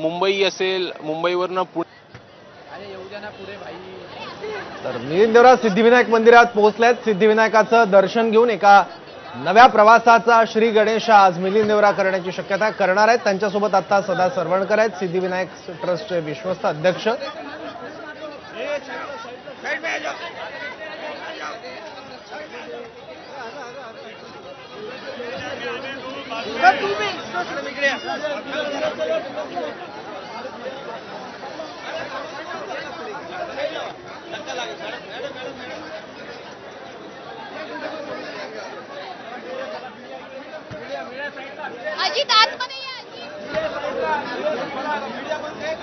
मुंबई असेल, मुंबईवरनं तर मिलिंद देवरा सिद्धिविनायक मंदिरात पोहोचलेत। सिद्धिविनायकाचं दर्शन घेऊन एका नव्या प्रवासाचा श्री गणेश आज मिलिंद देवरा करण्याची शक्यता करणार आहेत। त्यांच्यासोबत आता सदा सरवणकर आहेत, सिद्धिविनायक ट्रस्टचे विश्वस्त अध्यक्ष।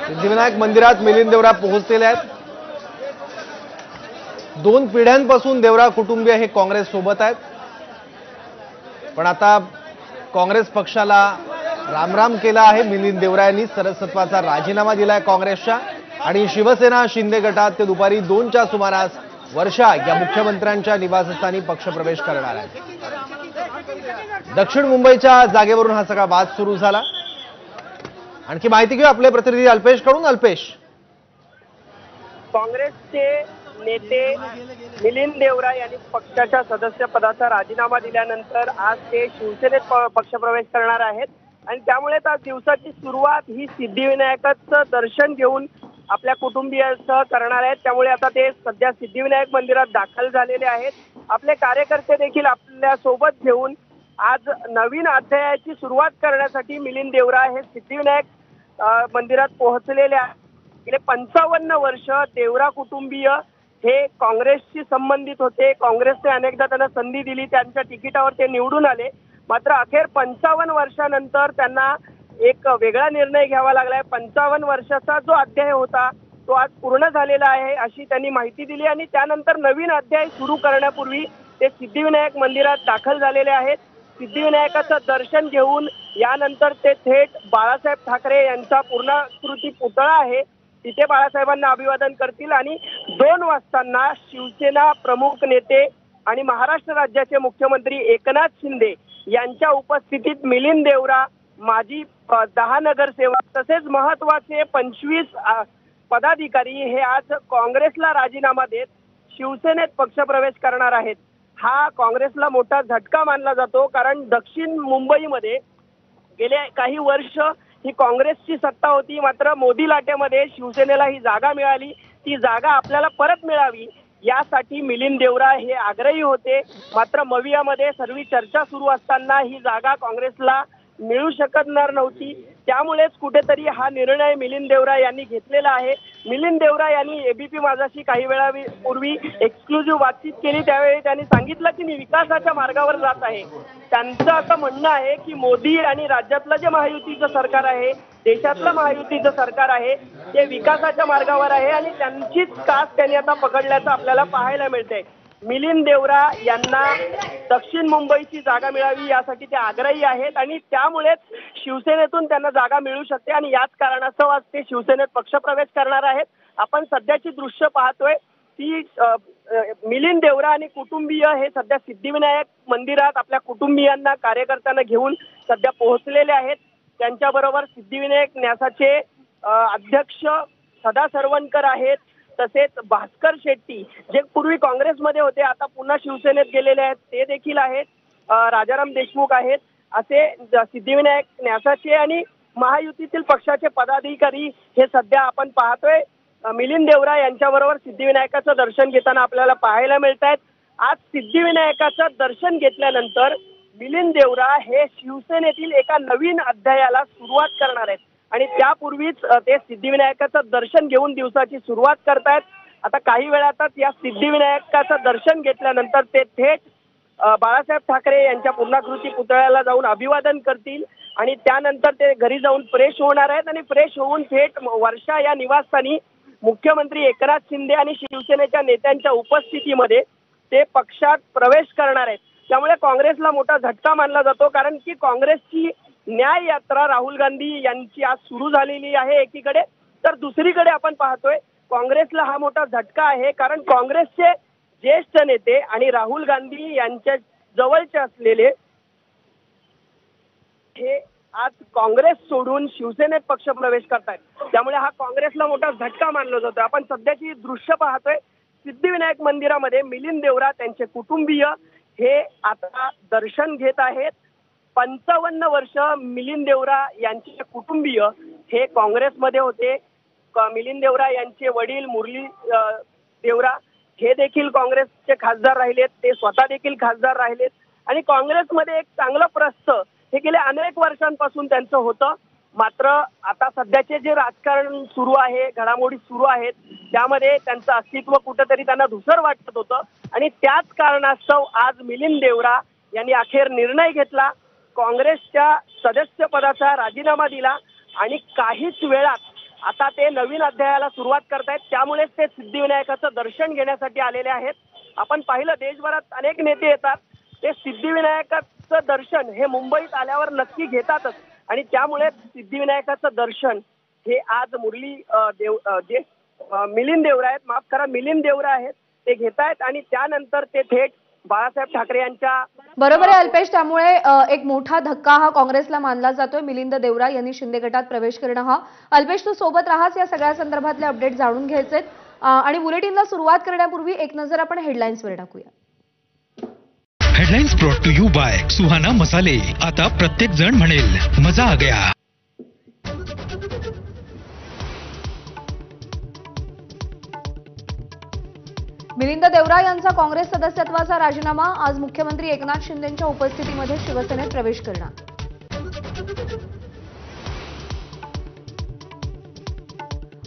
सिद्धिविनायक मंदिरात मिलिंद देवरा पोहोचलेले आहेत। 2 पिढ्यांपासून देवरा कुटुंबीय हे काँग्रेस सोबत आहेत, पण आता काँग्रेस पक्षाला रामराम केला आहे। मिलिंद देवरा यांनी सदस्यत्वाचा राजीनामा दिलाय काँग्रेसच्या आणि शिवसेना शिंदे गटात ते दुपारी 2च्या सुमारास वर्षा या मुख्यमंत्र्यांच्या निवासस्थानी पक्षप्रवेश करणार आहेत। दक्षिण मुंबईच्या जागेवरून हा सगळा वाद सुरू झाला। आणखी माहिती घेऊ आपले प्रतिनिधी अल्पेश कडून। अल्पेश, काँग्रेसचे नेते मिलिंद देवरा यांनी पक्षाच्या सदस्यपदाचा राजीनामा दिल्यानंतर आज ते शिवसेनेत पक्षप्रवेश करणार आहेत आणि त्यामुळे आज दिवसाची सुरुवात ही सिद्धिविनायकाचं दर्शन घेऊन आपल्या कुटुंबियांसह करणार आहेत। त्यामुळे आता ते सध्या सिद्धिविनायक मंदिरात दाखल झालेले आहेत। आपले कार्यकर्ते देखील आपल्या सोबत घेऊन आज नवीन अध्यायाची सुरुवात करण्यासाठी मिलिंद देवरा हे सिद्धिविनायक मंदिरात पोहोचलेले आहेत। गेले 55 वर्ष देवरा कुटुंबीय हे काँग्रेसशी संबंधित होते। काँग्रेसने अनेकदा त्यांना संधी दिली, त्यांच्या तिकिटावर ते निवडून आले, मात्र अखेर 55 वर्षानंतर त्यांना एक वेगळा निर्णय घ्यावा लागलाय। 55 वर्षाचा जो अध्याय होता तो आज पूर्ण झालेला आहे अशी त्यांनी माहिती दिली आणि त्यानंतर नवीन अध्याय सुरू करण्यापूर्वी ते सिद्धिविनायक मंदिरात दाखल झालेले आहेत। सिद्धिविनायकाचं दर्शन घेऊन यानंतर ते थेट बाळासाहेब ठाकरे यांचा पूर्णाकृती पुतळा आहे तिथे बाळासाहेबांना अभिवादन करतील आणि 2 वाजता शिवसेना प्रमुख नेते आणि महाराष्ट्र राज्याचे मुख्यमंत्री एकनाथ शिंदे यांच्या उपस्थितीत मिलिंद देवरा, माजी 10 नगरसेवक तसेच महत्वाचे 25 पदाधिकारी हे आज काँग्रेसला राजीनामा देत शिवसेनेत पक्षप्रवेश करणार आहेत। हा काँग्रेसला मोठा झटका मानला जातो, कारण दक्षिण मुंबईमध्ये गेले काही वर्ष ही काँग्रेसची सत्ता होती, मात्र मोदी लाटेमध्ये शिवसेनेला ही जागा मिळाली। ती जागा आपल्याला परत मिळावी यासाठी मिलिंद देवरा हे आग्रही होते, मात्र मवियामध्ये सर्व चर्चा सुरू असताना ही जागा काँग्रेसला मिळू शकणार नव्हती। त्यामुळेच कुठेतरी हा निर्णय मिलिंद देवरा यांनी घेतलेला आहे। मिलिंद देवरा यांनी एबीपी माझाशी काही वेळापूर्वी एक्सक्लुझिव्ह बातचीत केली, त्यावेळी त्यांनी सांगितलं की मी विकासाच्या मार्गावर जात आहे। त्यांचं असं म्हणणं आहे की मोदी आणि राज्यातलं जे महायुतीचं सरकार आहे, देशातलं महायुतीचं सरकार आहे, ते विकासाच्या मार्गावर आहे आणि त्यांचीच कास त्यांनी आता पकडल्याचं आपल्याला पाहायला मिळतंय। मिलिंद देवरा यांना दक्षिण मुंबईची जागा मिळावी यासाठी ते आग्रही आहेत आणि त्यामुळेच शिवसेनेतून त्यांना जागा मिळू शकते आणि याच कारणास्तव आज ते शिवसेनेत पक्षप्रवेश करणार आहेत। आपण सध्याची दृश्य पाहतोय ती मिलिंद देवरा आणि कुटुंबीय हे सध्या सिद्धिविनायक मंदिरात आपल्या कुटुंबियांना, कार्यकर्त्यांना घेऊन सध्या पोहोचलेले आहेत। त्यांच्याबरोबर सिद्धिविनायक न्यासाचे अध्यक्ष सदा सरवणकर आहेत, तसेच भास्कर शेट्टी जे पूर्वी काँग्रेसमध्ये होते आता पुन्हा शिवसेनेत गेलेले आहेत ते देखील आहेत, राजाराम देशमुख आहेत, असे सिद्धिविनायक न्यासाचे आणि महायुतीतील पक्षाचे पदाधिकारी हे सध्या आपण पाहतोय मिलिंद देवरा यांच्याबरोबर सिद्धिविनायकाचं दर्शन घेताना आपल्याला पाहायला मिळत आहेत। आज सिद्धिविनायकाचं दर्शन घेतल्यानंतर मिलिंद देवरा हे शिवसेनेतील एका नवीन अध्यायाला सुरुवात करणार आहेत आणि त्यापूर्वीच ते सिद्धिविनायकाचं दर्शन घेऊन दिवसाची सुरुवात करतायत। आता काही वेळातच या सिद्धिविनायकाचं दर्शन घेतल्यानंतर ते थेट बाळासाहेब ठाकरे यांच्या पूर्णाकृती पुतळ्याला जाऊन अभिवादन करतील आणि त्यानंतर ते घरी जाऊन फ्रेश होणार आहेत आणि फ्रेश होऊन थेट वर्षा या निवासस्थानी मुख्यमंत्री एकनाथ शिंदे आणि शिवसेनेच्या नेत्यांच्या उपस्थितीमध्ये ते पक्षात प्रवेश करणार आहेत। त्यामुळे काँग्रेसला मोठा झटका मानला जातो, कारण की काँग्रेसची न्याय यात्रा राहुल गांधी यांची आज सुरू झालेली आहे एकीकडे, तर दुसरीकडे आपण पाहतोय काँग्रेसला हा मोठा झटका आहे, कारण काँग्रेसचे ज्येष्ठ नेते आणि राहुल गांधी यांच्या जवळचे असलेले हे आज काँग्रेस सोडून शिवसेनेत पक्षप्रवेश करतायत. त्यामुळे हा काँग्रेसला मोठा झटका मानला जातोय. आपण सध्याची दृश्य पाहतोय. सिद्धिविनायक मंदिरामध्ये मिलिंद देवरा त्यांचे कुटुंबीय हे आता दर्शन घेत आहेत. 55 वर्ष मिलिंद देवरा यांचे कुटुंबीय हे काँग्रेसमध्ये होते. मिलिंद देवरा यांचे वडील मुरली देवरा हे देखील काँग्रेसचे खासदार राहिलेत. ते स्वतः देखील खासदार राहिलेत आणि काँग्रेसमध्ये एक चांगलं प्रस्थ हे गेल्या अनेक वर्षांपासून त्यांचं होतं. मात्र आता सध्याचे जे राजकारण सुरू आहे, घडामोडी सुरू आहेत, त्यामध्ये त्यांचं अस्तित्व कुठंतरी त्यांना धुसर वाटत होतं आणि त्याच कारणास्तव आज मिलिंद देवरा यांनी अखेर निर्णय घेतला. काँग्रेसच्या सदस्यपदाचा राजीनामा दिला आणि काहीच वेळात आता ते नवीन अध्यायाला सुरुवात करतायत. त्यामुळेच ते सिद्धिविनायकाचं दर्शन घेण्यासाठी आलेले आहेत. आपण पाहिलं देशभरात अनेक नेते येतात, ते सिद्धिविनायकाचं दर्शन हे मुंबईत आल्यावर नक्की घेतातच आणि त्यामुळे सिद्धिविनायकाचं दर्शन हे आज मिलिंद देवरा आहेत, माफ करा मिलिंद देवरा आहेत, ते घेत आहेत आणि त्यानंतर ते थेट बाळासाहेब ठाकरे यांच्या बरोबर आहे अल्पेश. त्यामुळे एक मोठा धक्का हा काँग्रेसला मानला जातोय. मिलिंद देवरा यांनी शिंदे गटात प्रवेश करणं हा. अल्पेश, तू सोबत राहास, या सगळ्या संदर्भातले अपडेट जाणून घ्यायचे आणि बुलेटिनला सुरुवात करण्यापूर्वी एक नजर आपण हेडलाईन्सवर टाकूया. Headlines brought to you by Suhana Masale. आता प्रत्येक जण म्हणेल मजा आ गया. मिलिंद देवरा यांचा काँग्रेस सदस्यत्वाचा राजीनामा. आज मुख्यमंत्री एकनाथ शिंदेंच्या उपस्थितीमध्ये शिवसेनेत प्रवेश करणार.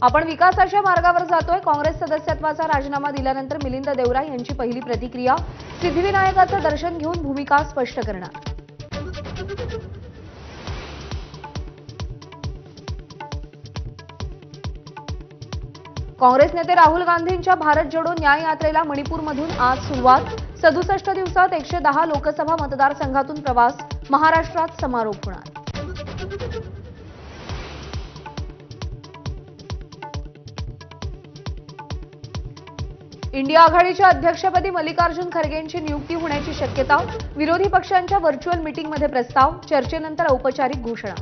आपण विकासाच्या मार्गावर जातोय. काँग्रेस सदस्यत्वाचा राजीनामा दिल्यानंतर मिलिंद देवरा यांची पहिली प्रतिक्रिया. सिद्धिविनायकाचं दर्शन घेऊन भूमिका स्पष्ट करणार. काँग्रेस नेते राहुल गांधींच्या भारत जोडो न्याय यात्रेला मणिपूरमधून आज सुरुवात. 67 दिवसात 110 लोकसभा मतदारसंघातून प्रवास. महाराष्ट्रात समारोप होणार. इंडिया आघाडीच्या अध्यक्षपदी मल्लिकार्जुन खरगेंची नियुक्ती होण्याची शक्यता. विरोधी पक्षांच्या व्हर्च्युअल मीटिंगमध्ये प्रस्ताव. चर्चेनंतर औपचारिक घोषणा.